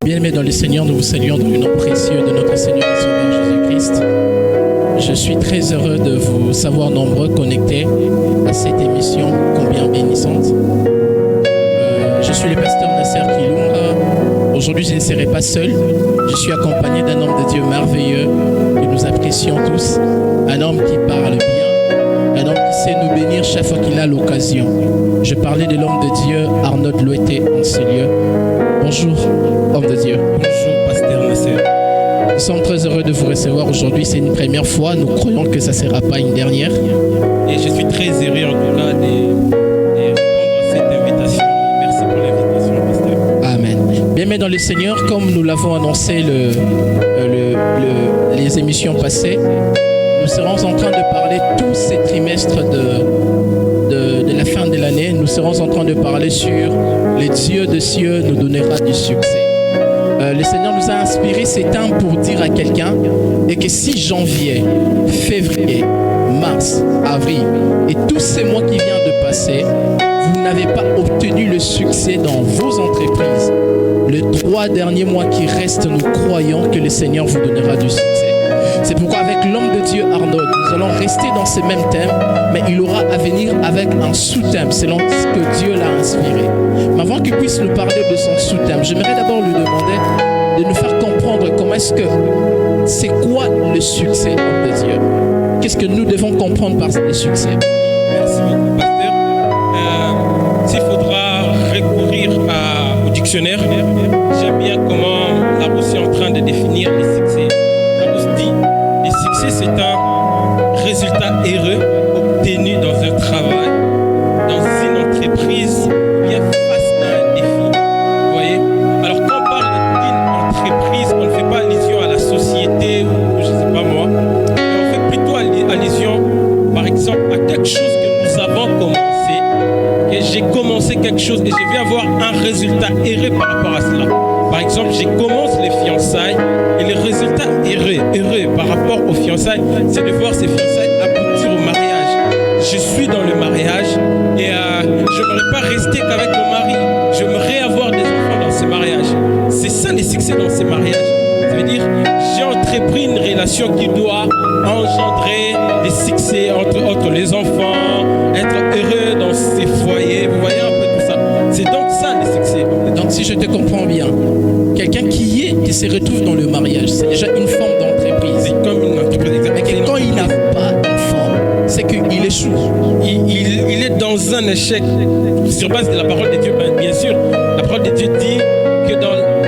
Bien-aimés dans le Seigneur, nous vous saluons dans le nom précieux de notre Seigneur et Sauveur Jésus-Christ. Je suis très heureux de vous savoir nombreux connectés à cette émission combien bénissante. Je suis le pasteur Nasser Kilunga. Aujourd'hui, je ne serai pas seul. Je suis accompagné d'un homme de Dieu merveilleux que nous apprécions tous. Un homme qui parle bien, un homme qui sait nous bénir chaque fois qu'il a l'occasion. Je parlais de l'homme de Dieu, Arnold Loueté, en ce lieu. Bonjour, homme de Dieu. Bonjour, pasteur Nasser. Nous sommes très heureux de vous recevoir aujourd'hui. C'est une première fois. Nous croyons que ça ne sera pas une dernière. Et je suis très heureux en tout cas de répondre à cette invitation. Merci pour l'invitation, pasteur. Amen. Bien-aimés dans le Seigneur, comme nous l'avons annoncé les émissions passées, nous serons en train de parler tous ces trimestres de la fin de l'année. Nous serons en train de parler sur le Dieu de cieux nous donnera du succès. Le Seigneur nous a inspiré ces temps pour dire à quelqu'un et que si janvier, février, mars, avril et tous ces mois qui viennent de passer, vous n'avez pas obtenu le succès dans vos entreprises, les 3 derniers mois qui restent, nous croyons que le Seigneur vous donnera du succès. C'est pourquoi avec l'homme de Dieu Arnold, nous allons rester dans ce même thème, mais il aura à venir avec un sous-thème selon ce que Dieu l'a inspiré. Mais avant qu'il puisse nous parler de son sous-thème, j'aimerais d'abord lui demander de nous faire comprendre comment est-ce que c'est quoi le succès, homme de Dieu. Qu'est-ce que nous devons comprendre par le succès? Merci beaucoup, pasteur. S'il faudra recourir au dictionnaire, j'aime bien comment la Russie est en train de définir les succès. La Russie dit le succès, c'est un résultat heureux obtenu dans un travail, dans une entreprise, bien face à un défi. Vous voyez? Alors quand on parle d'une entreprise, on ne fait pas allusion à la société ou je ne sais pas moi, mais on fait plutôt allusion, par exemple, à quelque chose que nous avons commencé. Et j'ai commencé quelque chose et je vais avoir un résultat heureux par rapport à cela. Par exemple, je commence les fiançailles et le résultat heureux par rapport aux fiançailles, c'est de voir ces fiançailles aboutir au mariage. Je suis dans le mariage et je n'aimerais pas rester qu'avec mon mari. J'aimerais avoir des enfants dans ce mariage. C'est ça les succès dans ces mariages. Ça veut dire, j'ai entrepris une relation qui doit engendrer des succès entre les enfants, être heureux dans ces foyers. Vous voyez un peu tout ça. C'est donc ça les succès. Donc si je te comprends bien, quelqu'un qui se retrouve dans le mariage, c'est déjà une forme d'entreprise. C'est comme une entreprise. Mais que quand il n'a pas d'enfant, c'est qu'il échoue. Il est dans un échec sur base de la parole de Dieu. Bien sûr, la parole de Dieu dit que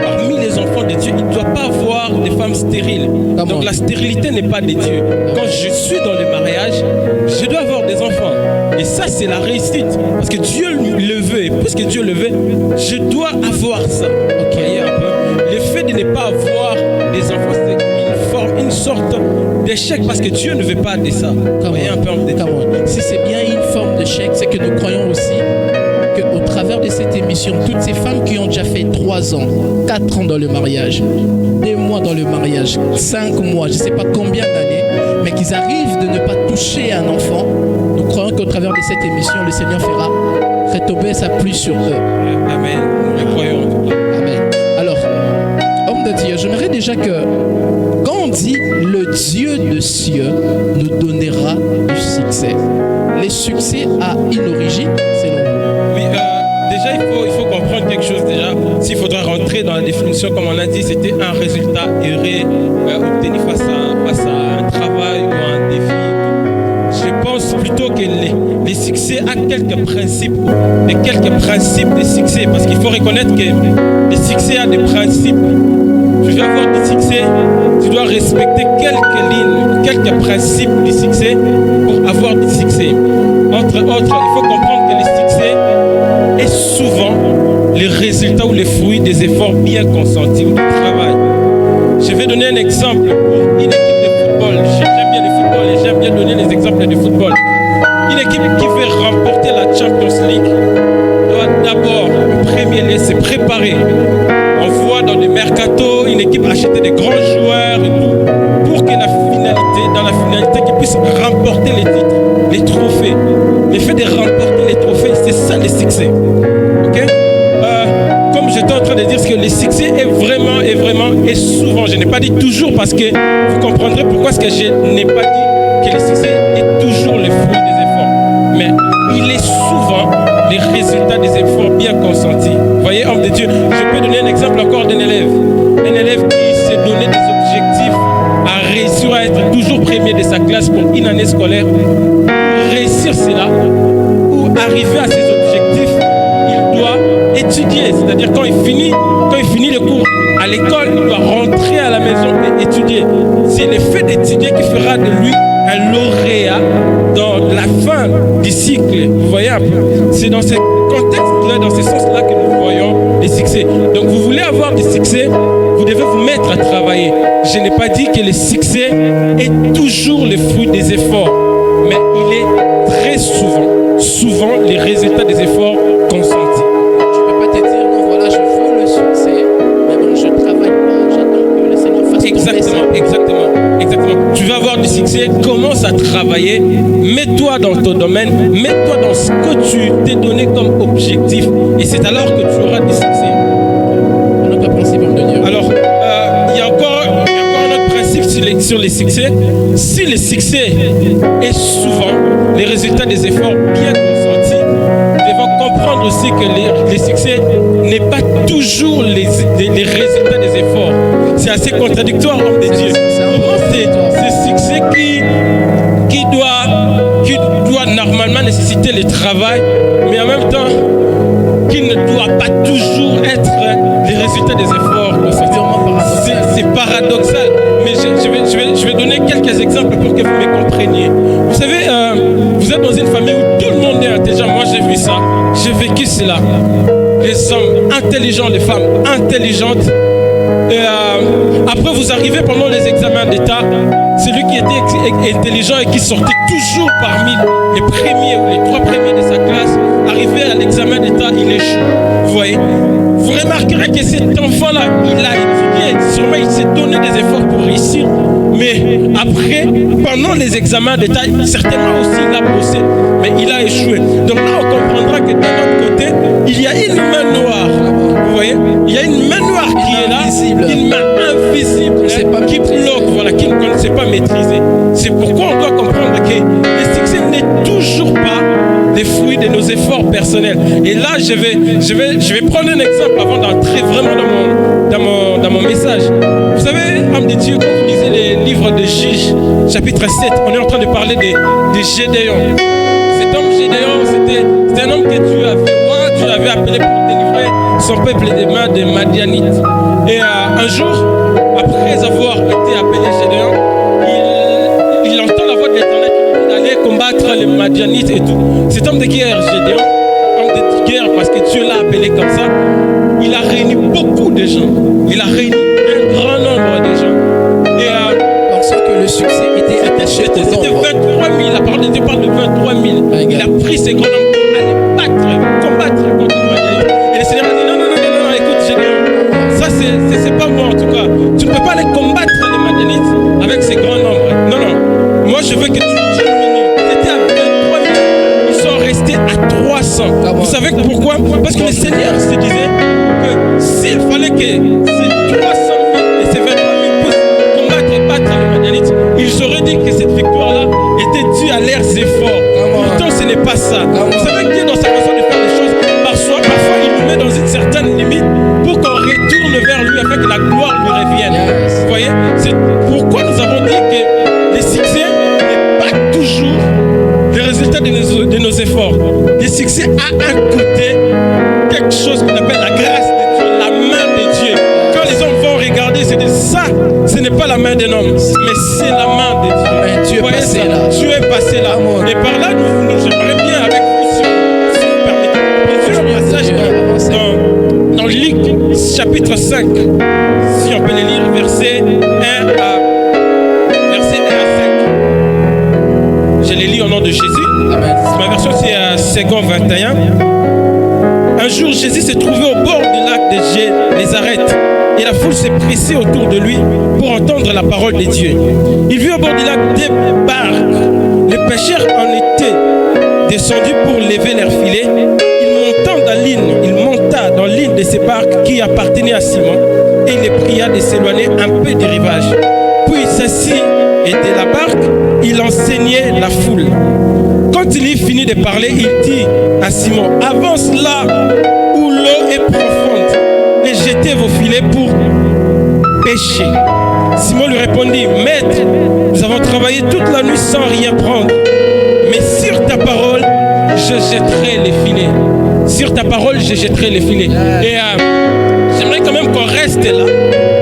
parmi les enfants de Dieu, il ne doit pas avoir des femmes stériles. Donc la stérilité n'est pas de Dieu. Quand je suis dans le mariage, je dois avoir des enfants. Et ça, c'est la réussite. Parce que Dieu le veut. Et puisque Dieu le veut, je dois avoir ça. Ok, un peu. Le fait de ne pas avoir des enfants, c'est une sorte d'échec parce que Dieu ne veut pas de ça. Voyez un peu en détail. Si c'est bien une forme d'échec, c'est que nous croyons aussi qu'au travers de cette émission, toutes ces femmes qui ont déjà fait 3 ans, 4 ans dans le mariage, 2 mois dans le mariage, 5 mois, je ne sais pas combien d'années, mais qu'ils arrivent de ne pas toucher un enfant, nous croyons qu'au travers de cette émission, le Seigneur fera retomber sa pluie sur eux. Amen. Nous le croyons en tout cas. Amen. Alors, homme de Dieu, j'aimerais déjà que, quand on dit le Dieu de cieux nous donnera du succès, le succès a une origine, selon vous? Oui, déjà il faut comprendre quelque chose déjà. S'il faudra rentrer dans la définition, comme on a dit, c'était un résultat heureux obtenu face à un travail ou à un défi. Je pense plutôt que les succès ont quelques principes de succès, parce qu'il faut reconnaître que les succès ont des principes. Tu veux avoir du succès, tu dois respecter quelques lignes, quelques principes du succès pour avoir du succès. Entre autres, il faut comprendre que le succès est souvent le résultat ou le fruit des efforts bien consentis ou du travail. Je vais donner un exemple pour une équipe de football. J'aime bien le football et j'aime bien donner les exemples de football. Une équipe qui veut remporter la Champions League doit d'abord, en premier lieu, se préparer. On voit dans le mercato une équipe acheter des grands joueurs et tout pour que dans la finalité, qu'ils puissent remporter les titres, les trophées. Le fait de remporter les succès. Ok? Comme j'étais en train de dire, ce que le succès est vraiment, et souvent, je n'ai pas dit toujours parce que vous comprendrez pourquoi est-ce que je n'ai pas dit que le succès est toujours le fruit des efforts. Mais il est souvent les résultats des efforts bien consentis. Vous voyez, homme de Dieu, je peux donner un exemple encore d'un élève. Un élève qui s'est donné des objectifs à réussir à être toujours premier de sa classe pour une année scolaire. Pour réussir cela, ou arriver à ses objectifs, il doit étudier. C'est-à-dire quand il finit le cours à l'école, il doit rentrer à la maison et étudier. C'est le fait d'étudier qui fera de lui un lauréat dans la fin du cycle. Vous voyez un peu? C'est dans ce contexte-là, dans ce sens-là que nous voyons les succès. Donc vous voulez avoir des succès, vous devez vous mettre à travailler. Je n'ai pas dit que le succès est toujours le fruit des efforts, mais il est très souvent les résultats des efforts consentis. Tu ne peux pas te dire, non, voilà, je veux le succès, mais bon, je ne travaille pas, j'attends que le Seigneur fasse Exactement. Tu vas avoir du succès, commence à travailler, mets-toi dans ton domaine, mets-toi dans ce que tu t'es donné comme objectif, et c'est alors que tu auras du succès. Notre principe de Dieu. Alors, il y a encore un autre principe sur les succès. Si le succès est souvent les résultats des efforts bien consentis, nous devons comprendre aussi que les succès n'est pas toujours les résultats des efforts. C'est assez contradictoire, homme de Dieu. C'est succès qui doit normalement nécessiter le travail, mais en même temps, qui ne doit pas toujours être les résultats des efforts. C'est paradoxal, mais je vais donner quelques exemples pour que vous me compreniez. Vous savez, vous êtes dans une famille où tout le monde est intelligent. Moi, j'ai vu ça, j'ai vécu cela. Les hommes intelligents, les femmes intelligentes. Et après, vous arrivez pendant les examens d'État, celui qui était intelligent et qui sortait toujours parmi les premiers ou les 3 premiers de sa classe, arrivé à l'examen d'État, il échoue. Vous voyez? Vous remarquerez que cet enfant-là, il a étudié, sûrement il s'est donné des efforts pour réussir, mais après, pendant les examens d'État, certainement aussi il a bossé, mais il a échoué. Donc là, on comprendra que d'un autre côté, il y a une main noire. Vous voyez? Il y a une main noire qui est là, une main invisible qui bloque, voilà, qui ne sait pas maîtriser. C'est pourquoi on doit comprendre que le succès n'est toujours pas les fruits de nos efforts personnels. Et là, je vais prendre un exemple avant d'entrer vraiment dans mon message. Vous savez, homme de Dieu, quand vous lisez les livres de Juges, chapitre 7, on est en train de parler de Gédéon. Cet homme Gédéon, c'était un homme que Dieu avait appelé pour délivrer son peuple des mains des Madianites. Et un jour, après avoir été appelé Gédéon, il entend la voix de l'Éternel qui lui dit d'aller combattre les Madianites et tout. Cet homme de guerre, Gédéon, homme de guerre parce que Dieu l'a appelé comme ça, il a réuni beaucoup de gens. Il a réuni un grand nombre de gens. Et pensant que le succès était attaché au nombre. C'était 23 000, la parole de Dieu parle de 23 000. Il a pris ces grands nombres pour aller combattre contre les Madianites. Et le Seigneur a dit non, écoute Gédéon, ça c'est pas moi en tout cas. Tu ne peux pas aller combattre les Madianites avec ces grands nombres. Non. Moi je veux que tu diminues. C'était à 23 000. Ils sont restés à 300. Vous savez pourquoi? Parce que le Seigneur se disait que s'il fallait que ces 300 000 et ces 23 000 puissent combattre et battre les Madianites, ils auraient dit que cette victoire-là était due à leurs efforts. Pourtant, ce n'est pas ça. Vous savez que Dieu, dans sa façon de faire les choses, parfois, il nous met dans une certaine limite pour qu'on retourne vers lui afin que la gloire lui revienne. Vous voyez? C'est pourquoi nous avons dit que le succès n'est pas toujours le résultat de nos efforts. Le succès a un côté, quelque chose qu'on appelle la grâce de Dieu, la main de Dieu. Quand les hommes vont regarder, c'est de ça, ce n'est pas la main d'un homme, mais c'est la main de Dieu. Dieu est passé là. Dieu est passé là. Et par là, j'aimerais bien avec vous, si vous permettez, plusieurs passages dans Luc chapitre 5, si on peut les lire, versets 1 à 5. Je les lis au nom de Jésus. Ma version c'est 2 21. Un jour, Jésus s'est trouvé au bord du lac de Génézareth et la foule s'est pressée autour de lui pour entendre la parole de Dieu. Il vit au bord du lac des barques. Les pêcheurs en étaient descendus pour lever leurs filets. Ils de ces barques qui appartenaient à Simon et il les pria de s'éloigner un peu du rivage. Puis il s'assit et de la barque, il enseignait la foule. Quand il eut fini de parler, il dit à Simon, avance là où l'eau est profonde et jetez vos filets pour pêcher. Simon lui répondit, maître, nous avons travaillé toute la nuit sans rien prendre, mais sur ta parole, je jetterai les filets. Sur ta parole, je jetterai les filets. Et j'aimerais quand même qu'on reste là.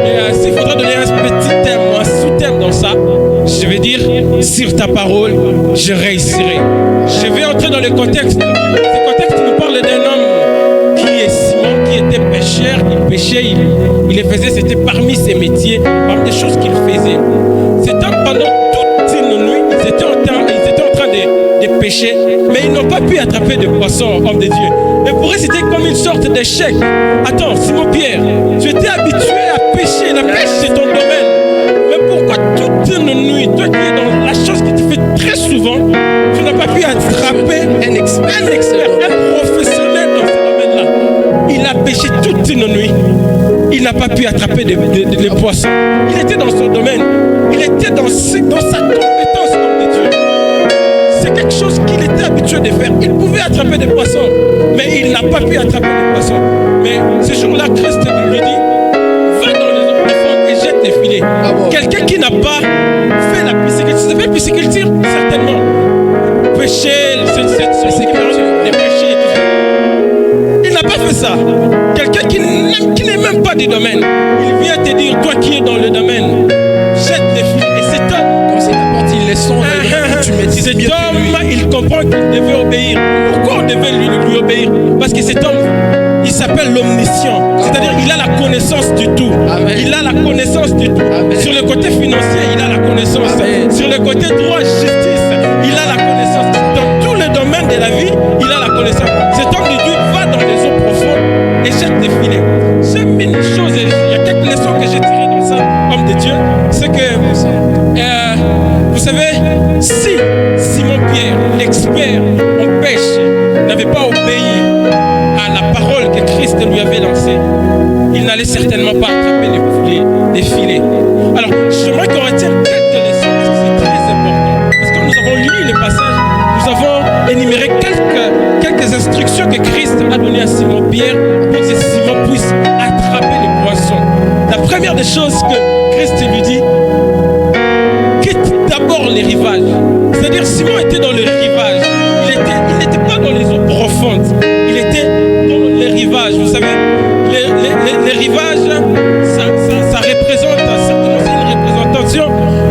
Et s'il faudra donner un petit thème, un sous-thème dans ça, je vais dire, sur ta parole, je réussirai. Je vais entrer dans le contexte. Ce contexte nous parle d'un homme qui est Simon, qui était pêcheur, il pêchait, il les faisait, c'était parmi ses métiers, parmi des choses qu'il faisait. Cet homme, pendant toute une nuit, ils étaient en train de pêcher, mais ils n'ont pas pu attraper de poissons, homme de Dieu. Et pour eux, c'était comme une sorte d'échec. Attends, Simon-Pierre, tu étais habitué à pêcher, la pêche c'est ton domaine. Mais pourquoi toute une nuit, toi qui es dans la chose que tu fais très souvent, tu n'as pas pu attraper un expert, un professionnel dans ce domaine-là. Il a pêché toute une nuit. Il n'a pas pu attraper des poissons. Il était dans son domaine. Il était dans sa compétence, homme de Dieu. C'est quelque chose qu'il était habitué de faire. Il pouvait attraper des poissons, mais il n'a pas pu attraper des poissons. Mais ce jour-là, Christ lui dit, va dans les eaux profondes et jette les filets. Ah bon. Quelqu'un qui n'a pas fait la pisciculture, ça s'appelle pisciculture, certainement. Pêcher, les pêcher et tout ça. Il n'a pas fait ça. Quelqu'un qui n'est même pas du domaine, il vient te dire, toi qui es dans le domaine, jette les filets. Et cet homme, quand c'est la partie leçon, tu maîtrises cet bien homme, lui. il comprend qu'il devait obéir. Pourquoi on devait lui obéir? Parce que cet homme, il s'appelle l'omniscient. C'est-à-dire il a la connaissance du tout. Amen. Il a la connaissance du tout. Amen. Sur le côté financier, il a la connaissance. Amen. Sur le côté droit, justice, il a la connaissance. Dans tous les domaines de la vie, il a la connaissance. Cet homme de Dieu va dans les eaux profondes et jette des filets. J'aime une chose, il y a quelques leçons que j'ai tirées dans ça, homme de Dieu, c'est que, vous savez, si Simon-Pierre, l'expert en pêche, n'avait pas obéi à la parole que Christ lui avait lancée, il n'allait certainement pas attraper les filets. Alors, j'aimerais qu'on retienne quelques leçons, parce que c'est très important. Parce que comme nous avons lu les passages, nous avons énuméré quelques instructions que Christ a données à Simon-Pierre pour que Simon puisse attraper les poissons. La première des choses que Christ lui dit, quitte d'abord les rivages. C'est-à-dire Simon était dans le rivage. Il n'était pas dans les eaux profondes. Il était dans les rivages. Vous savez, les rivages, ça représente certainement, c'est une représentation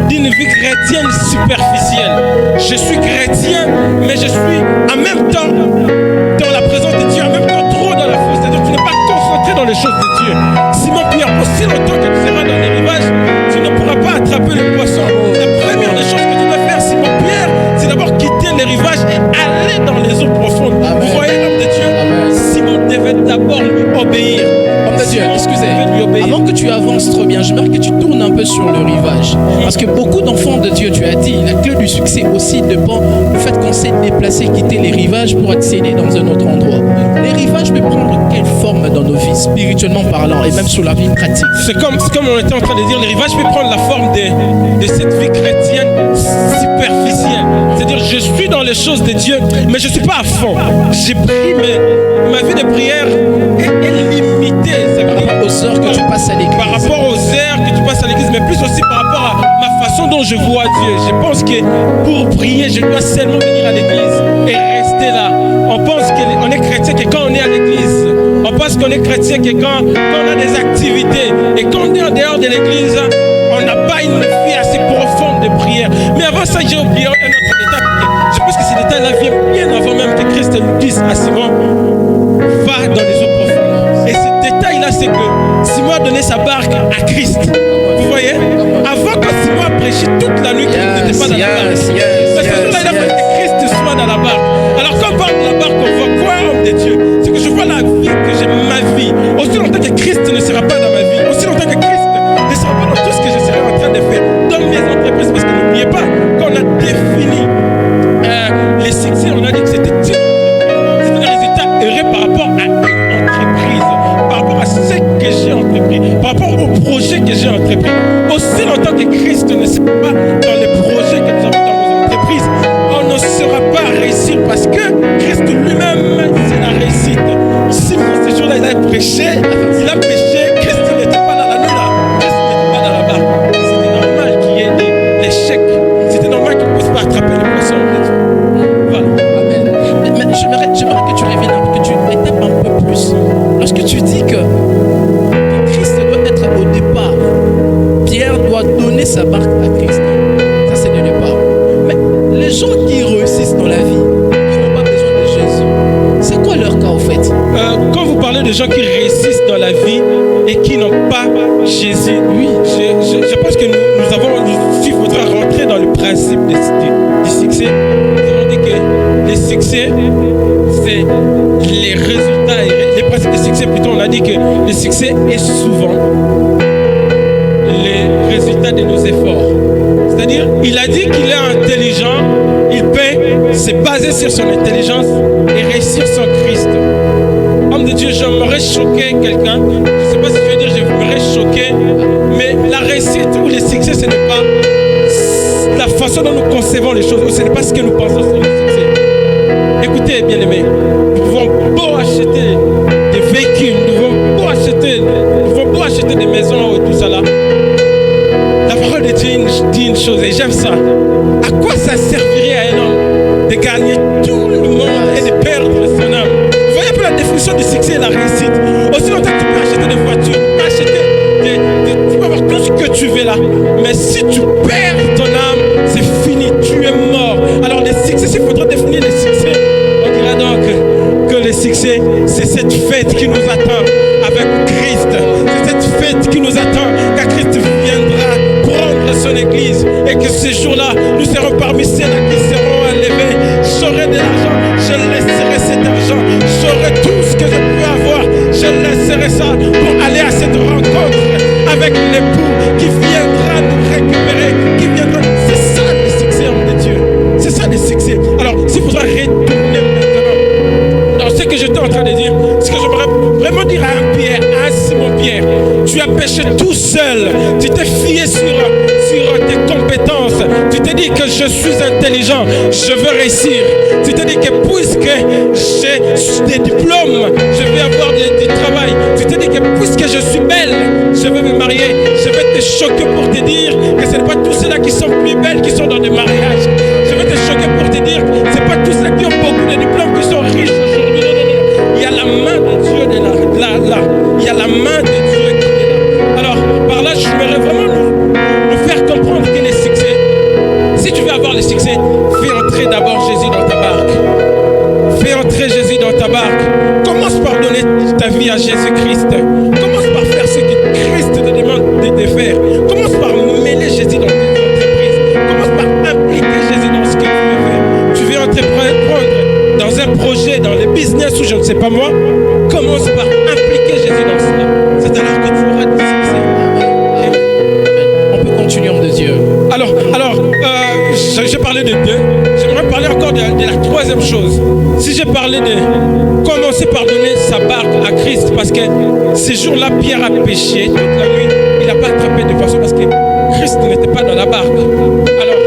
d'une vie chrétienne superficielle. Je suis chrétien, mais je suis en même temps dans la présence de Dieu, en même temps trop dans la foi. C'est-à-dire que tu n'es pas concentré dans les choses de Dieu. Simon-Pierre, aussi longtemps que tu seras dans les rivages, tu ne pourras pas attraper le poisson. La première des choses que tu dois faire, Simon-Pierre, c'est d'abord quitter les rivages et aller dans les eaux profondes. Amen. Vous voyez l'homme de Dieu? Amen. Simon devait d'abord lui obéir. Homme de Dieu, excusez, avant que tu avances trop bien, j'aimerais que tu tournes un peu sur le rivage. Parce que beaucoup d'enfants de Dieu, tu as dit, la clé du succès aussi dépend du fait qu'on s'est déplacé, quitter les rivages pour accéder dans un autre endroit. Les rivages peuvent prendre quelle forme dans nos vies, spirituellement parlant, et même sur la vie pratique? C'est comme on était en train de dire, les rivages peuvent prendre la forme de cette vie chrétienne superficielle. C'est-à-dire, je suis dans les choses de Dieu, mais je ne suis pas à fond. J'ai pris ma vie de prière est limitée. Ça veut dire aux heures que tu passes à l'église. Par rapport aux heures que tu passes à l'église, mais plus aussi par rapport à ma façon dont je vois Dieu. Je pense que pour prier, je dois seulement venir à l'église et rester là. On pense qu'on est chrétien que quand on est à l'église. On pense qu'on est chrétien que quand on a des activités. Et quand on est en dehors de l'église, on n'a pas une vie assez profonde de prière. Mais avant ça, j'ai oublié un autre détail. Je pense que ce détail-là vient bien avant même que Christ lui dise à Simon, va dans les eaux profondes. Et ce détail-là, c'est que Simon a donné sa barque à Christ. Vous voyez? Avant que Simon a prêché toute la nuit, qu'il n'était pas dans la barque. Mais ce jour-là, il a fallu que Christ soit dans la barque. Alors quand on parle de la barque, on voit quoi, homme de Dieu? C'est que je vois la vie que j'ai, ma vie. Aussi longtemps que Christ ne sera pas dans ma vie, aussi longtemps que Christ ne sera pas dans tout ce que je serai en train de faire, dans mes entreprises, parce que n'oubliez pas, quand on a défini les succès, on a dit que c'était des résultats heureux par rapport à une entreprise, par rapport de gens qui réussissent dans la vie et qui n'ont pas Jésus. Oui. Je pense que s'il faudra rentrer dans le principe du succès, nous avons dit que les succès, c'est les résultats, les principes du succès, plutôt on a dit que le succès est souvent les résultats de nos efforts. C'est-à-dire, il a dit qu'il est intelligent, il peut se baser sur son intelligence et réussir son Christ. Homme de Dieu, j'aimerais choquer quelqu'un. Je ne sais pas si je veux dire, j'aimerais choquer, mais la réussite ou le succès, ce n'est pas la façon dont nous concevons les choses, ou ce n'est pas ce que nous pensons sur le succès. Écoutez, bien-aimés, nous pouvons beau acheter des véhicules, nous pouvons beau acheter des maisons et tout ça là. La parole de Dieu dit une chose et j'aime ça. À quoi ça servirait à un homme de gagner tout le monde et de perdre son âme? Vous voyez un peu la définition du succès et de la réussite. Aussi longtemps que tu peux acheter des voitures, tu peux acheter tu peux avoir tout ce que tu veux là. Mais si tu perds ton âme, c'est fini, tu es mort. Alors les succès, s'il faudra définir les succès, on dira donc que le succès, c'est cette fête qui nous attend avec Christ. C'est cette fête qui nous attend quand Christ viendra prendre son église et que ce jour-là, nous serons parmi ceux-là qui seront enlevés. J'aurai de l'argent, je laisserai cet argent. J'aurai tout ce que je peux avoir, je laisserai ça pour aller à cette rencontre avec l'époux qui viendra nous récupérer, qui viendra. C'est ça le succès, homme de Dieu. C'est ça le succès. Alors, s'il faudra retourner maintenant dans ce que j'étais en train de dire, ce que j'aimerais vraiment dire à un Pierre, à un Simon-Pierre, tu as péché tout seul, tu t'es fié sur tes compétences, tu t'es dit que je suis intelligent, je veux réussir, tu t'es dit que puisque j'ai des diplômes, je vais avoir du travail, tu t'es dit que puisque je suis belle, je vais me marier, je vais te choquer pour te dire que ce n'est pas tous ceux-là qui sont plus belles qui sont dans des mariages, je vais te choquer pour te dire que ce n'est pas tous ceux qui ont beaucoup de diplômes qui sont riches aujourd'hui, non. Il y a la main de Dieu là. Il y a la main de Dieu qui est là. Alors, par là, je voudrais vraiment nous faire comprendre que les succès, si tu veux avoir le succès, fais entrer d'abord Jésus dans ta barque. Fais entrer Jésus dans ta barque. Commence par donner ta vie à Jésus-Christ. Commence par faire ce que Christ te demande de faire. Commence par mêler Jésus dans tes entreprises. Commence par impliquer Jésus dans ce que tu veux faire. Tu veux entreprendre dans un projet, dans le business ou je ne sais pas moi, commence par impliquer Jésus dans cela. C'est alors que tu auras du succès. On peut continuer, homme de Dieu. Alors, j'ai parlé de deux. J'aimerais parler encore de la troisième chose. Si j'ai parlé de commencer par donner sa barque à Christ, parce que ces jours-là, Pierre a péché toute la nuit. Il n'a pas attrapé de poisson parce que Christ n'était pas dans la barque. Alors,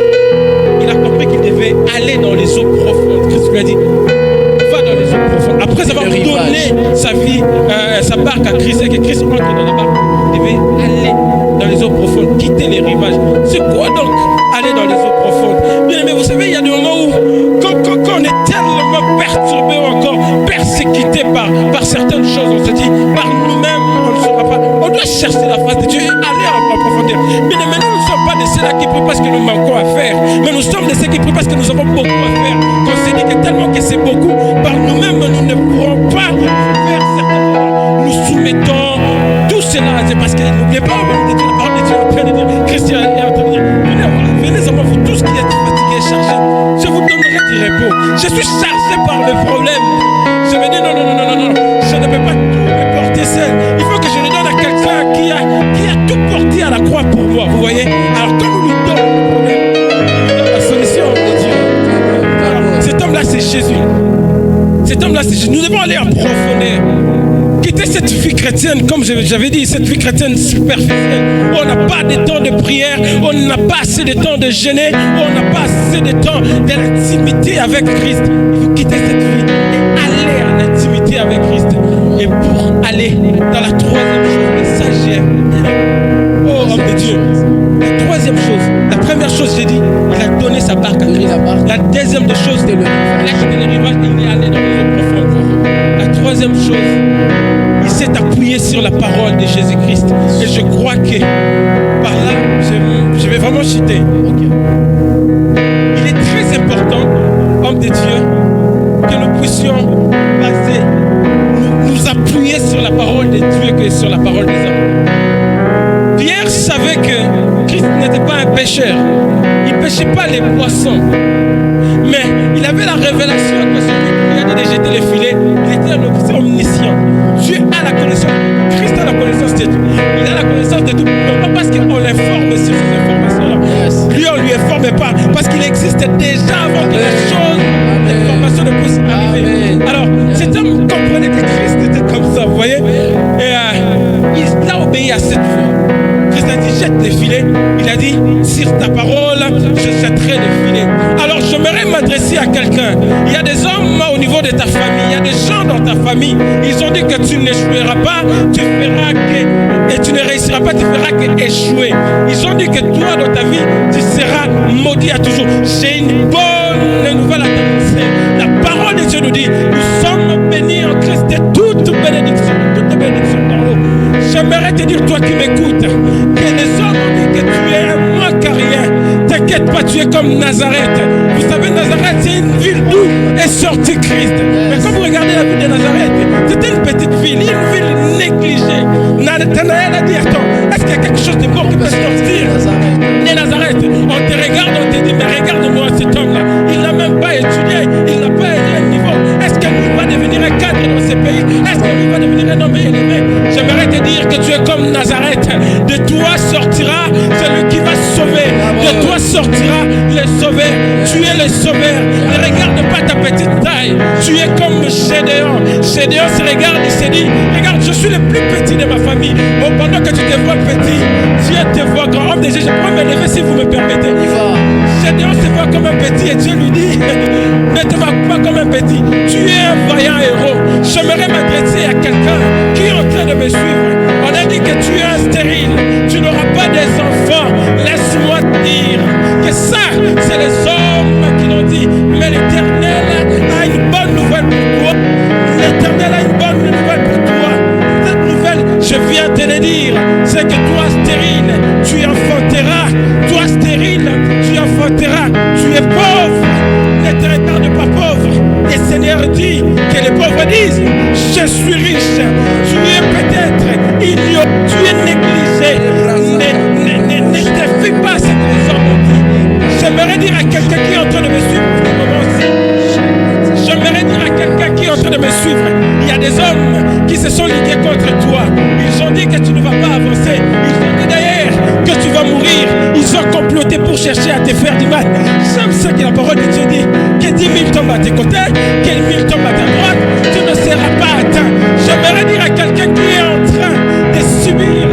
il a compris qu'il devait aller dans les eaux profondes. Christ lui a dit, va dans les eaux profondes. Après avoir donné sa vie, sa barque à Christ et que Christ rentre dans la barque, il devait aller dans les eaux profondes, quitter les rivages. C'est quoi donc aller dans les eaux profondes? Bien aimé, vous savez, il y a des moments où, quand on est tellement perturbé ou encore persécuté par certaines choses, on se dit, par nous-mêmes, on ne saura pas. On doit chercher la face de Dieu et aller en profondeur. Bien aimé, nous ne sommes pas de ceux-là qui prient parce que nous manquons à faire, mais nous sommes de ceux qui prient parce que nous avons beaucoup à faire. Qu'on se dit que tellement que c'est beaucoup, par nous-mêmes, nous ne pourrons pas faire certaines choses. Nous soumettons tout cela. C'est parce que n'oubliez pas, la parole de Dieu est en train de dire, Christian est en train de dire, venez à moi, vous tous qui êtes fatigués et chargés, je vous donnerai du repos. Je suis chargé par le problème. Je me dis non, je ne peux pas tout me porter seul. Il faut que je le donne à quelqu'un qui a tout porté à la croix pour moi. Vous voyez? Alors quand nous lui donnons le problème, il nous donne la solution de Dieu. Alors, cet homme-là, c'est Jésus. Cet homme-là, c'est Jésus. Nous devons aller en profondeur. Quitter cette vie chrétienne, comme j'avais dit, cette vie chrétienne superficielle, où on n'a pas de temps de prière, où on n'a pas assez de temps de jeûner, où on n'a pas assez de temps de l'intimité avec Christ. Il faut quitter cette vie et aller en intimité avec Christ. Et pour aller dans la troisième chose, et ça j'aime. Oh, homme de Dieu. La troisième chose, la première chose, j'ai dit, il a donné sa barque à Christ. La deuxième des choses, il a quitté le rivage, il est allé dans les eaux profondes. La troisième chose, il s'est appuyé sur la parole de Jésus-Christ. Et je crois que par là, je vais vraiment chuter. Il est très important, homme de Dieu, que nous puissions passer, nous appuyer sur de Dieu que sur la parole des hommes. Pierre savait que Christ n'était pas un pécheur. Il ne péchait pas les poissons. Mais il avait la révélation que celui qui lui a dit de jeter les filets, il était un officier omniscient. Dieu a la connaissance, Christ a la connaissance de tout. Il a la connaissance de tout, non pas parce qu'on l'informe sur ces informations-là. Lui, on ne lui informe pas, parce qu'il existe déjà avant que la chose, l'information ne puisse arriver. Alors, cet homme comprenait que Christ était comme ça, vous voyez. Et il a obéi à cette voix. Christ a dit, jette les filets. Il a dit, sur ta parole, je jetterai les filets. Alors, j'aimerais m'adresser à quelqu'un. Il y a des hommes au niveau de ta famille, il y a des gens dans ta famille. Ils ont dit que tu n'échoueras pas, tu feras que, et tu ne réussiras pas, tu feras qu'échouer. Ils ont dit que toi, dans ta vie, tu seras maudit à toujours. J'ai une bonne nouvelle à t'annoncer. La parole de Dieu nous dit, nous sommes bénis en Christ de toute bénédiction d'en haut. J'aimerais te dire, toi qui m'écoutes, que les hommes ont dit que tu es un moins qu'à rien. T'inquiète pas, tu es comme Nazareth. Vous savez, Nazareth, c'est une ville d'où est sorti Christ. Mais quand vous regardez la ville de Nazareth, c'était une petite ville, une ville négligée. Nathanaël a dit, attends, est-ce qu'il y a quelque chose de bon qui peut sortir de Nazareth? On te regarde, on te dit, mais regarde-moi cet homme-là. Il n'a même pas étudié, il n'a pas élevé un niveau. Est-ce qu'il va devenir un cadre dans ce pays? Est-ce qu'il va devenir un homme élevé? J'aimerais te dire que tu es comme Nazareth. De toi sortira celui qui va sauver. De toi sortira le sauveur. Tu es le sauveur. Ne regarde pas ta petite taille. Tu es comme Gédéon. Gédéon se regarde, il se dit, regarde, je suis le plus petit de ma famille. Oh, pendant que tu te vois petit, Dieu te voit grand. Homme de Dieu, je peux m'élever si vous me permettez. Gédéon se voit comme un petit et Dieu lui dit, ne te vois pas comme un petit. Tu es un vaillant héros. J'aimerais m'adresser à quelqu'un qui est en train de me suivre. On a dit que tu es un stérile. Tu n'auras pas des enfants. Laisse-moi te dire que ça, c'est les hommes qui l'ont dit. Mais l'Éternel a une bonne nouvelle pour toi. L'Éternel a une bonne nouvelle pour toi. Cette nouvelle, je viens te le dire, c'est que toi stérile, tu enfanteras. Toi stérile, tu enfanteras. Tu es pauvre. Ne te regarde pas pauvre. Le Seigneur dit que les pauvres disent, je suis riche. Tu es peut-être ignorant, tu es négligé. Ne te fie pas à ce que les hommes ont dit. J'aimerais dire à quelqu'un qui est en train de me suivre pour ce moment-ci. J'aimerais dire à quelqu'un qui est en train de me suivre. Il y a des hommes qui se sont ligués contre toi. Ils ont dit que tu ne vas pas avancer. Ils ont dit d'ailleurs que tu vas mourir. Ils ont comploté pour chercher à te faire du mal. J'aime ce que la parole de Dieu dit. Que 10 000 tombent à tes côtés, que 1 000 tombent à ta droite, tu ne seras pas atteint. J'aimerais dire à quelqu'un qui est en train de subir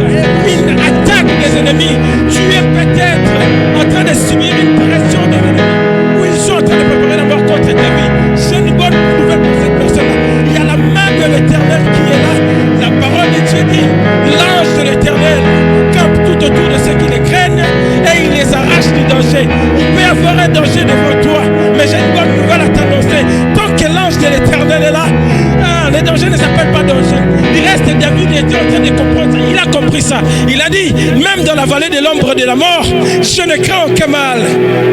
une attaque des ennemis. Tu es peut-être en train de subir une pression des ennemis. Ou ils sont en train de préparer la mort contre ta vie. J'ai une bonne nouvelle pour cette personne-là. Il y a la main de l'Éternel qui est là. La parole de Dieu dit, l'ange de l'Éternel campe tout autour de ceux qui les craignent et il les arrache du danger. Il peut y avoir un danger devant toi, mais j'ai une bonne nouvelle à t'annoncer. Tant que l'ange de l'Éternel est là, le danger ne s'appelle pas danger. Il reste, David était en train de comprendre ça. Il a compris ça. Il a dit, même dans la vallée de l'ombre de la mort, je ne crains aucun mal,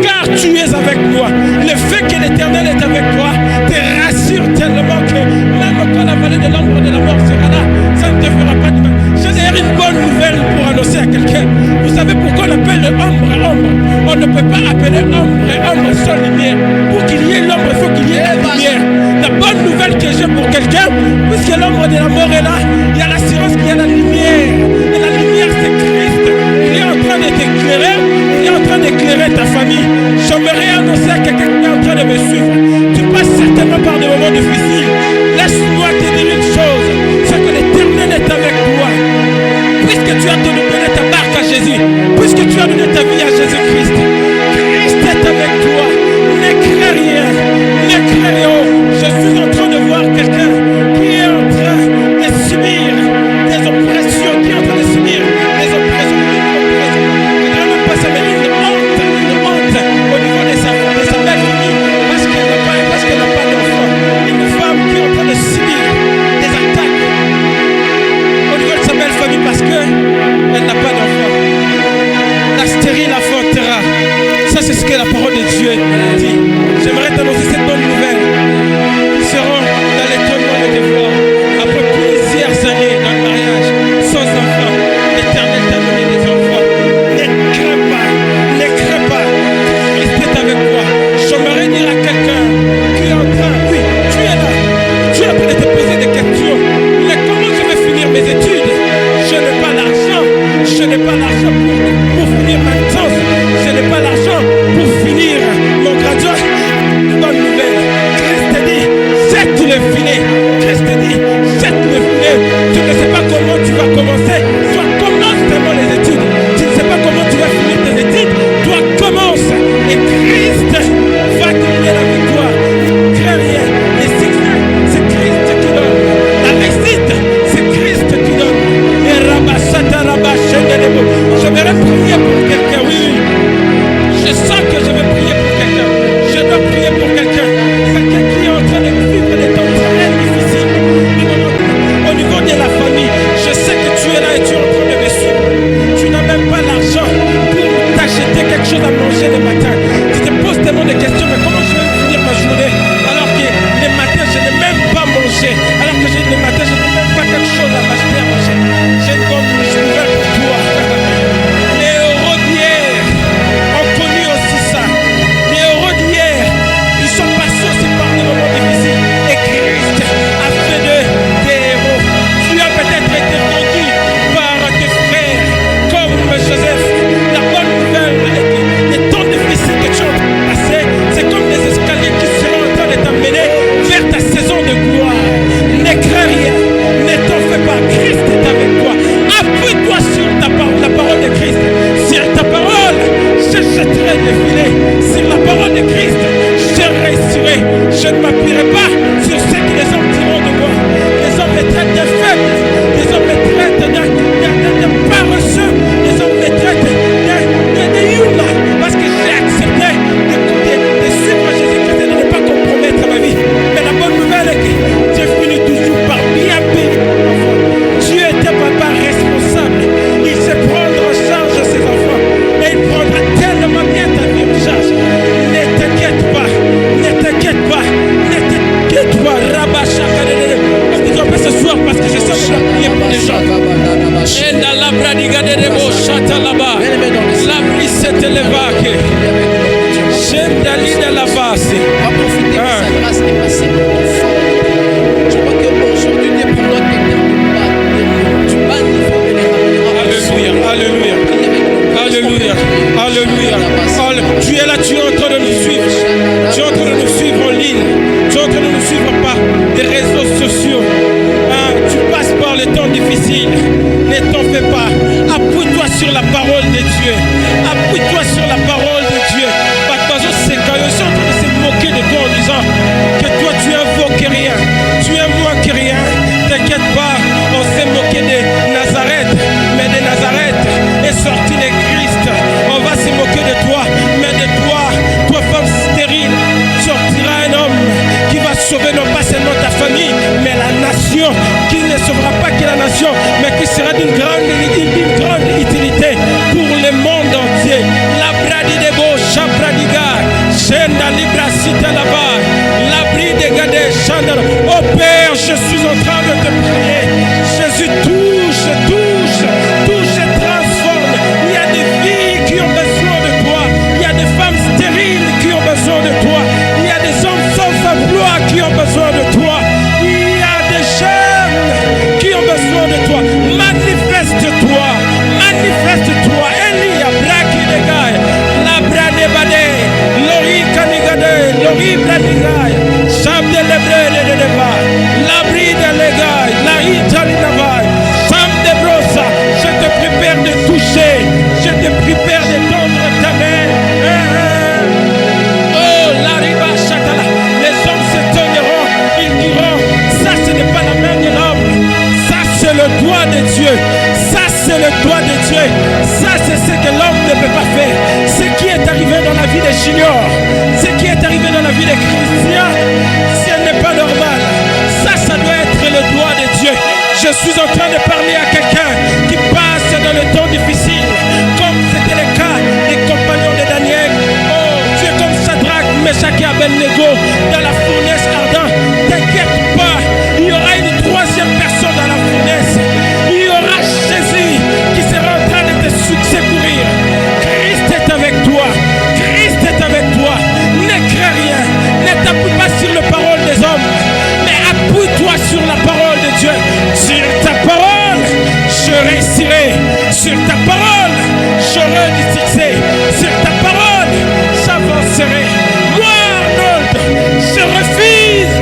car tu es avec moi. Le fait que l'Éternel est avec toi te rassure tellement que même quand la vallée de l'ombre de la mort sera là, ça ne te fera pas de mal. J'ai d'ailleurs une bonne nouvelle pour annoncer à quelqu'un. Vous savez pourquoi on appelle ombre ombre? On ne peut pas appeler ombre sans lumière. Pour qu'il y ait l'ombre, il faut qu'il y ait la lumière. La bonne nouvelle que j'ai pour quelqu'un, puisque l'ombre de la mort est là, il y a l'assurance qu'il y a la lumière. Et la lumière, c'est Christ. Il est en train de t'éclairer, il est en train d'éclairer ta famille. J'aimerais annoncer à quelqu'un qui est en train de me suivre. Tu passes certainement par des moments difficiles. Laisse-moi te dire une chose, c'est que l'Éternel est avec toi. Puisque tu as donné ta barque à Jésus, puisque tu as donné ta vie à Jésus-Christ, Christ est avec toi. Ne crains rien, ne crains rien. Je suis en train de voir quelqu'un qui est en train de subir des oppressions, qui est en train de subir des oppressions. Je ne dirais même pas ça, mais une honte au niveau de sa belle famille, parce qu'elle n'a pas d'enfant. Une femme qui est en train de subir des attaques au niveau de sa belle famille parce qu'elle n'a pas d'enfant. sera d'une grande utilité pour le monde entier. La Bradidebo, Chapradiga, Shenda Libra Sita Lava, la Bridegade, Chandra. Oh Père, je suis en train de te prier. Jésus, touche, touche, touche et transforme. Il y a des filles qui ont besoin de toi. Il y a des femmes stériles qui ont besoin de toi. Il y a des hommes sans emploi qui ont besoin de toi. Il y a des jeunes qui ont besoin de toi. Manifeste-toi, manifeste-toi. Elia Braki de Gaï, la Brade Bade, Lori Kanigade, Lori Bradigaï, Sam de Lebre de Deva, la Bride Legaï, la Italinavaï, Sam de Brossa. Je te prépare de toucher, je te prépare de tendre ta main. Oh, la Riba Chatala, les hommes s'étonneront, ils diront, ça ce n'est pas la main de l'homme, ça c'est le doigt de Dieu, ça c'est le doigt de Dieu, ça c'est ce que l'homme ne peut pas faire. Ce qui est arrivé dans la vie des juniors, ce qui est arrivé dans la vie des chrétiens, ce n'est pas normal. Ça doit être le doigt de Dieu. Je suis en train de parler à quelqu'un qui passe dans le temps difficile, comme c'était le cas des compagnons de Daniel. Oh, Dieu comme Shadrach, Meshach et Abednego dans la fournaise ardente. T'inquiète pas, il y aura une troisième personne dans la fournaise. Il y aura Jésus qui sera en train de te secourir. Christ est avec toi. Christ est avec toi. Ne crains rien. Ne t'appuie pas sur les paroles des hommes, mais appuie-toi sur la parole de Dieu. Sur ta parole, je réussirai. Sur ta parole, j'aurai du succès. Sur ta parole, j'avancerai. Moi, Arnold, je refuse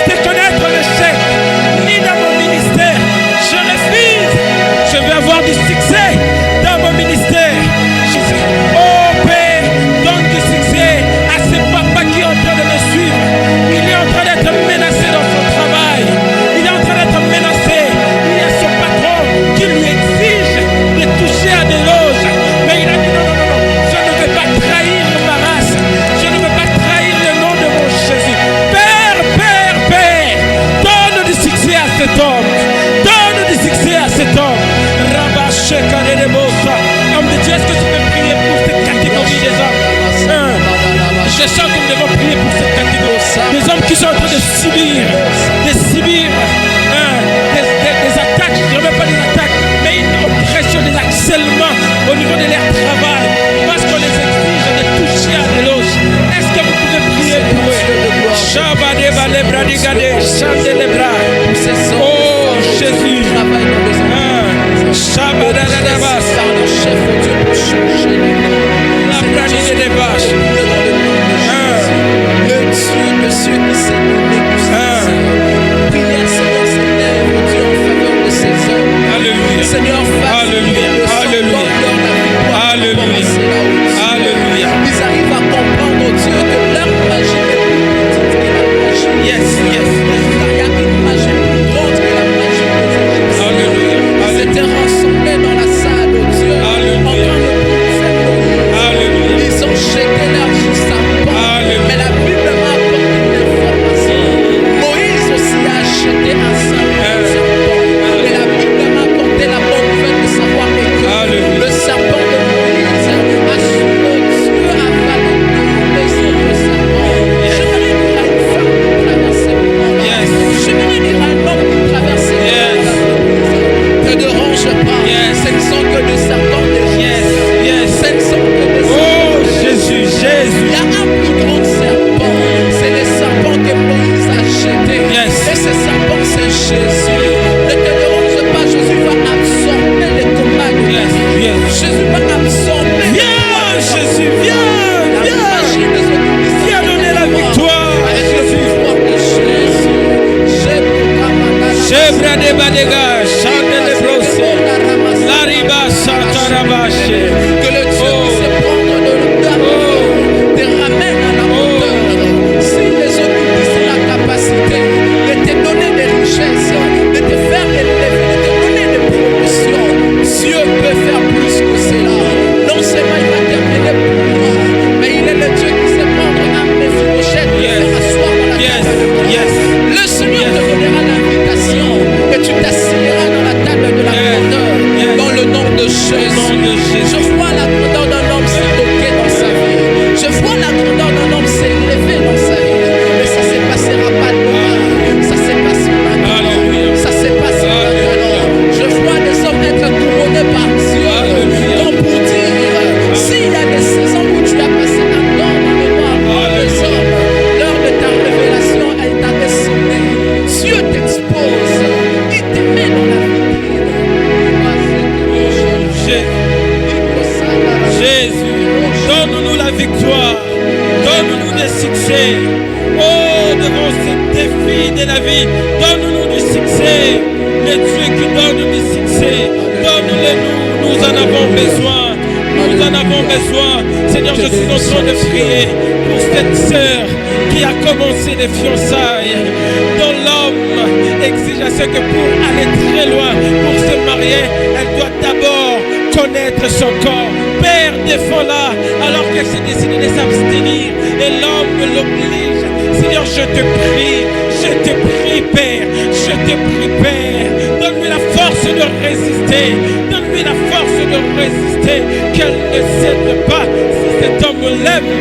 de connaître l'échec, ni dans mon ministère. Je refuse. Je vais avoir du succès dans mon ministère. Oh Père, donne du succès à ce papa qui est en train de me suivre. Il est en train d'être menacé dans son travail. Il est en train d'être menacé. Il y a son patron qui lui exige de toucher à des loges. Mais il a dit non, je ne vais pas trahir ma race. Je ne vais pas trahir le nom de mon Jésus. Père, donne du succès à cet homme. Donne du succès à cet homme. Rabba Sheka de Bossa. Homme de Dieu, est-ce que tu peux prier pour cette catégorie des hommes? Je sens que nous devons prier pour cette catégorie. Des hommes qui sont en train de subir des attaques, je ne veux pas des attaques, mais une oppression, des harcèlements au niveau de leur travail, parce qu'on les exige de toucher à des loges. Est-ce que vous pouvez prier pour eux? Oh Jésus, Seigneur, Alléluia. Ils arrivent à comprendre, oh Dieu, que leur magie est plus petite que la magie. Yes. Il y a une magie plus grande que la magie des Égyptiens. Alléluia. Ils étaient rassemblés dans la salle, oh Dieu, en train de prononcer Moïse. Ils ont jeté leur serpent. Mais la Bible m'a apporté une information. Moïse aussi a jeté un serpent. Et la Bible m'a apporté la bonne nouvelle de savoir que le serpent de Moïse a su, oh Dieu, avaler tous les autres serpents. J'aimerais dire à une femme qui traversait le monde. J'aimerais dire à un homme qui traversait le monde. Ne dérange pas. Ce ne sont que des serpents de Jésus. Ce ne sont que des serpents de Jésus. Il y a un plus grand serpent. C'est le serpent que Moïse a jeté. Et ce serpent, c'est Jésus. Ne te dérange pas. Jésus va absorber les combats de la vie. Jésus va absorber. Viens, Jésus, viens. Viens donner la victoire. Avec le pouvoir de Jésus. Chebra de Badega, chante de Brosé, Lariba Satarabaché. Que le Dieu qui sait prendre de l'honneur te ramène à la hauteur. Si les autres disent la capacité de te donner des richesses, de te faire élever, de te donner des promotions, Dieu peut faire plus que cela. Non seulement il va terminer pour moi, mais il est le Dieu qui sait prendre un Méphibosheth et le faire asseoir dans la table de grâce. Le Seigneur te donnera l'invitation de la vie. Donne-nous du succès. Le Dieu qui donne du succès. Donne-le-nous. Nous en avons besoin. Nous en avons besoin. Seigneur, je suis en train de prier pour cette sœur qui a commencé les fiançailles, dont l'homme exige à ce que pour aller très loin, pour se marier, elle doit d'abord connaître son corps. Père, défends-la alors qu'elle s'est décidée de s'abstenir et l'homme l'oblige. Seigneur, je te prie, Père, je te prie, Père. Donne-lui la force de résister. Donne-lui la force de résister. Qu'elle ne cède pas. Si cet homme l'aime,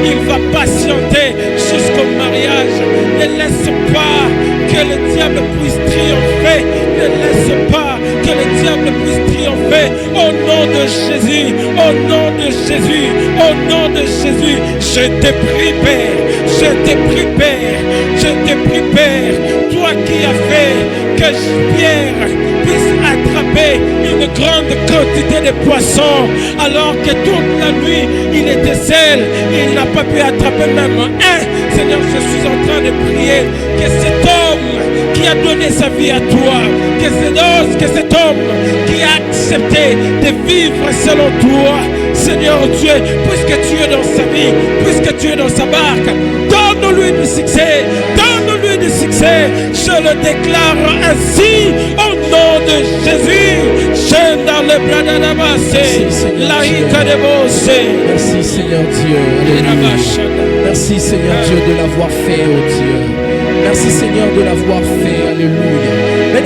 il va patienter jusqu'au mariage. Ne laisse pas que le diable puisse triompher. Ne laisse pas que le diable puisse triompher. Au nom de Jésus, au nom de Jésus, au nom de Jésus, je te prie, Père. Je te prie, Père. Je te prie, Père. Toi qui as fait que Pierre puisse attraper une grande quantité de poissons, alors que toute la nuit il était seul, il n'a pas pu attraper même un. Seigneur, je suis en train de prier que cet homme qui a donné sa vie à toi, que cet homme qui a accepté de vivre selon toi, Seigneur Dieu, puisque tu es dans sa vie, puisque tu es dans sa barque, donne-lui du succès, donne-lui du succès. Je le déclare ainsi au nom de Jésus. Je dans le bras de la basse, laïka de bosse. Merci Seigneur Dieu. Alléluia. Merci Seigneur Dieu de l'avoir fait, oh Dieu. Merci Seigneur de l'avoir fait. Alléluia.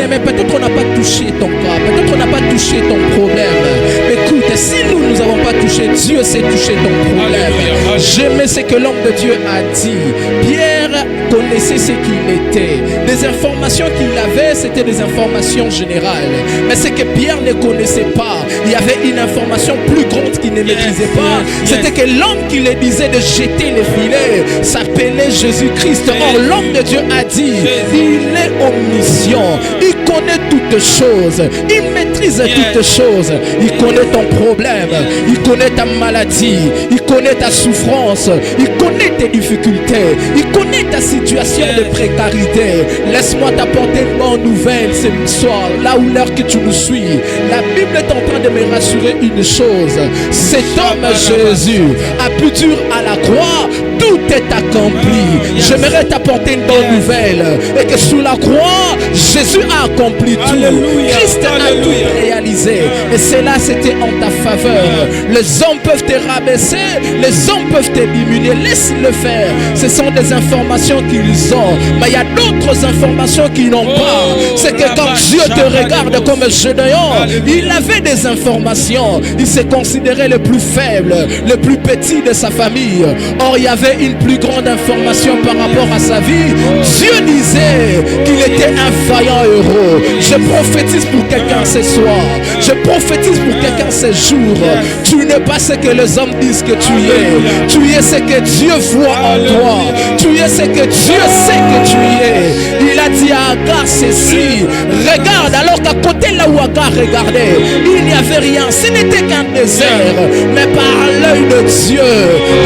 Mais peut-être on n'a pas touché ton cas, peut-être on n'a pas touché ton problème. Écoute, si nous n'avons pas touché, Dieu sait toucher ton problème. J'aimais ce que l'homme de Dieu a dit. Pierre connaissait ce qu'il était. Des informations qu'il avait, c'était des informations générales. Mais ce que Pierre ne connaissait pas, il y avait une information plus grande qu'il ne maîtrisait pas. C'était que l'homme qui le disait de jeter les filets s'appelait Jésus-Christ. Or, l'homme de Dieu a dit, il est omniscient. Il connaît toutes choses. Il maîtrise toutes choses. Il connaît ton problème. Il connaît ta maladie. Il connaît ta souffrance. Il connaît tes difficultés. Il connaît ta situation de précarité. Laisse-moi t'apporter une bonne nouvelle ce soir, là où l'heure que tu nous suis. La Bible est en train de me rassurer une chose. Cet homme Jésus a pu dur à la croix. Tout est accompli. J'aimerais t'apporter une bonne nouvelle. Et que sous la croix, Jésus a accompli tout. Alléluia. Christ a tout réalisé. Et cela, c'était en ta faveur. Les hommes peuvent te rabaisser. Les hommes peuvent te diminuer. Laisse-le faire. Ce sont des informations qu'ils ont. Mais il y a d'autres informations qu'ils n'ont pas. C'est que quand Dieu te regarde comme Gédéon, il avait des informations. Il se considérait le plus faible, le plus petit de sa famille. Or, il y avait une plus grande information par rapport à sa vie. Dieu disait qu'il était un vaillant héros. Je prophétise pour quelqu'un ce soir. Je prophétise pour quelqu'un ce jour. Tu n'es pas ce que les hommes disent que tu es. Tu es ce que Dieu voit en toi. Tu es ce que Dieu sait que tu es. Il a dit à Agar ceci. Regarde, alors qu'à côté là où Agar regardait, il n'y avait rien. Ce n'était qu'un désert. Mais par l'œil de Dieu,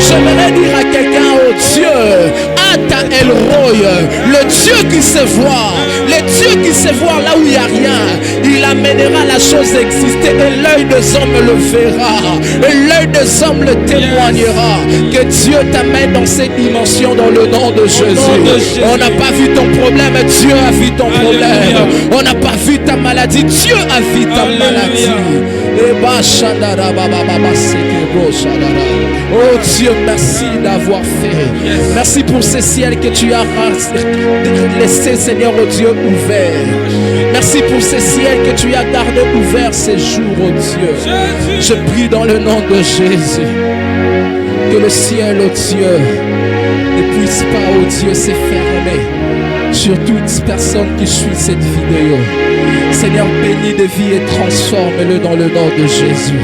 j'aimerais dire à quelqu'un, oh Dieu, Ata El Roy, le Dieu qui se voit, le Dieu qui se voit là où il n'y a rien, il amènera la chose à exister et l'œil des hommes le verra, et l'œil des hommes le témoignera. Que Dieu t'amène dans cette dimension dans le nom de Jésus. On n'a pas vu ton problème, Dieu a vu ton problème. On n'a pas vu ta maladie, Dieu a vu ta maladie. Oh Dieu, merci d'avoir fait. Merci pour ce ciel que tu as laissé, Seigneur, oh Dieu, ouvert. Merci pour ce ciel que tu as gardé ouvert ces jours, oh Dieu. Je prie dans le nom de Jésus que le ciel, oh Dieu, ne puisse pas, oh Dieu, s'effermer sur toute personne qui suit cette vidéo. Seigneur, bénis de vie et transforme-le dans le nom de Jésus.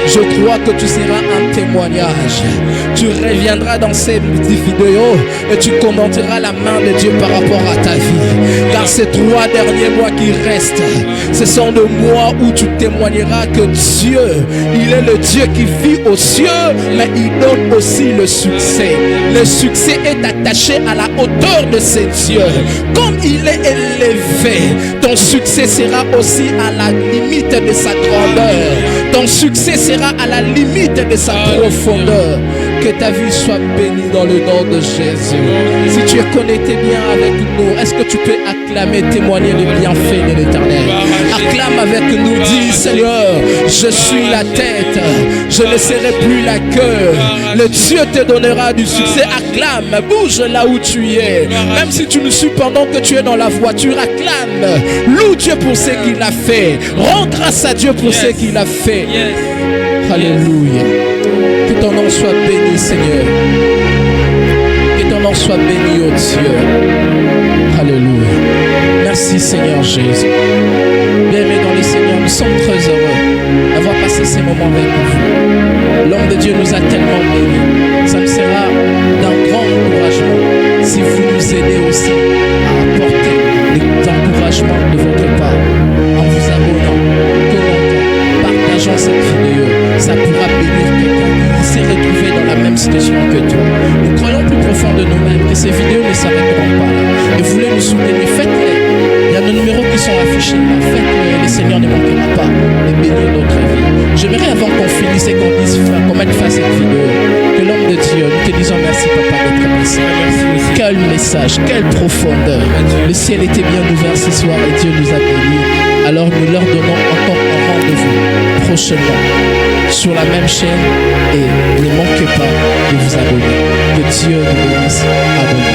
Je crois que tu seras un témoignage. Tu reviendras dans cette vidéo et tu commenteras la main de Dieu par rapport à ta vie. Car ces 3 derniers mois qui restent, ce sont des mois où tu témoigneras que Dieu, il est le Dieu qui vit aux cieux, mais il donne aussi le succès. Le succès est attaché à la hauteur de ces dieux. Comme il est élevé, ton succès sera aussi à la limite de sa grandeur. Ton succès sera à la limite de sa profondeur. Que ta vie soit bénie dans le nom de Jésus. Si tu es connecté bien avec nous, est-ce que tu peux acclamer, témoigner les bienfaits de l'Éternel? Acclame avec nous, dis Seigneur, je suis la tête, je ne serai plus la queue. Le Dieu te donnera du succès. Acclame, bouge là où tu es. Même si tu nous suis pendant que tu es dans la voiture, acclame. Loue Dieu pour ce qu'il a fait. Rends grâce à Dieu pour ce qu'il a fait. Alléluia. Que ton nom soit béni, Seigneur. Que ton nom soit béni, ô Dieu. Alléluia. Merci, Seigneur Jésus. Bien-aimés dans le Seigneur, nous sommes très heureux d'avoir passé ces moments avec vous. L'homme de Dieu nous a tellement bénis. Ça me sera d'un grand encouragement si vous nous aidez aussi à apporter les encouragements de votre part en vous abonnant, commentant, partageant cette vidéo. Ça pourra bénir quelqu'un qui s'est retrouvé dans la même situation que toi. Nous croyons plus profond de nous-mêmes que ces vidéos ne s'arrêteront pas là. Et vous voulez nous soutenir, faites-les. Il y a nos numéros qui sont affichés là. Faites-le, le Seigneur ne manquera pas de bénir notre vie. J'aimerais avant qu'on finisse et qu'on mette fin à cette vidéo, que l'homme de Dieu, nous te disons merci papa d'être passé. Quel message, quelle profondeur. Le ciel était bien ouvert ce soir et Dieu nous a bénis. Alors nous leur donnons encore un rendez-vous prochainement sur la même chaîne et ne manquez pas de vous abonner. Que Dieu nous bénisse. Abonnez.